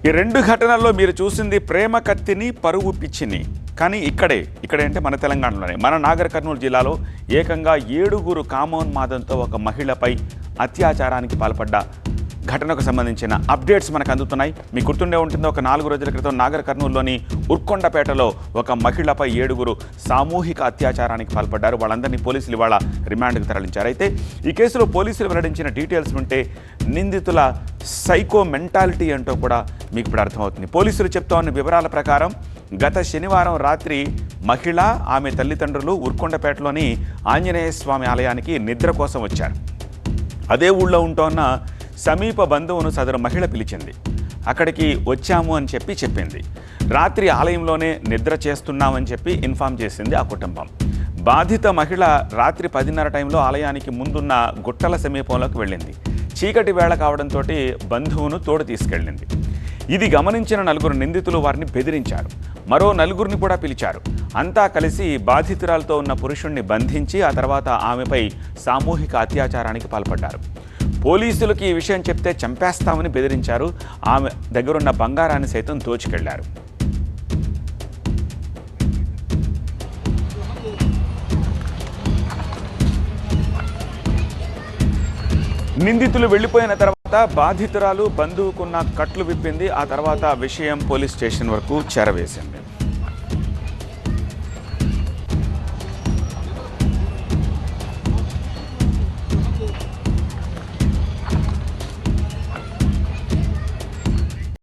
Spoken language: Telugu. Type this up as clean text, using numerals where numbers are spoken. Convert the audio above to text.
ఈ రెండు ఘటనల్లో మీరు చూసింది ప్రేమ కత్తిని, పరువు పిచ్చిని. కానీ ఇక్కడే అంటే మన తెలంగాణలోనే, మన నాగర్ కర్నూలు జిల్లాలో ఏకంగా 7 కామోన్మాదంతో ఒక మహిళపై అత్యాచారానికి పాల్పడ్డ ఘటనకు సంబంధించిన అప్డేట్స్ మనకు అందుతున్నాయి. మీకు గుర్తుండే ఉంటుంది, ఒక 4 రోజుల క్రితం నాగర్ కర్నూలులోని ఉర్కొండపేటలో ఒక మహిళపై 7 సామూహిక అత్యాచారానికి పాల్పడ్డారు. వాళ్ళందరినీ పోలీసులు ఇవాళ రిమాండ్కు తరలించారు. అయితే ఈ కేసులో పోలీసులు వెల్లడించిన డీటెయిల్స్ ఉంటే నిందితుల సైకో మెంటాలిటీ అంటూ కూడా మీకు ఇప్పుడు అర్థమవుతుంది. పోలీసులు చెప్తా ఉన్న వివరాల ప్రకారం గత శనివారం రాత్రి మహిళ, ఆమె తల్లిదండ్రులు ఉర్కొండపేటలోని ఆంజనేయ స్వామి ఆలయానికి నిద్ర కోసం వచ్చారు. అదే ఊళ్ళో ఉంటున్న సమీప బంధువును సదరు మహిళ పిలిచింది. అక్కడికి వచ్చాము అని చెప్పింది. రాత్రి ఆలయంలోనే నిద్ర చేస్తున్నామని చెప్పి ఇన్ఫామ్ చేసింది ఆ కుటుంబం. బాధిత మహిళ రాత్రి 10:30 టైంలో ఆలయానికి ముందున్న గుట్టల సమీపంలోకి వెళ్ళింది. చీకటి వేళ కావడంతో బంధువును తోడు తీసుకెళ్ళింది. ఇది గమనించిన 4 నిందితులు వారిని బెదిరించారు. మరో 4 కూడా పిలిచారు. అంతా కలిసి బాధితురాలతో ఉన్న పురుషుణ్ణి బంధించి ఆ తర్వాత ఆమెపై సామూహిక అత్యాచారానికి పాల్పడ్డారు. పోలీసులకు ఈ విషయం చెప్తే చంపేస్తామని బెదిరించారు. ఆమె దగ్గరున్న బంగారాన్ని సైతం దోచుకెళ్లారు. నిందితులు వెళ్లిపోయిన తర్వాత బాధితురాలు బంధువుకున్న కట్లు విప్పింది. ఆ తర్వాత విషయం పోలీస్ స్టేషన్ వరకు చేరవేసింది.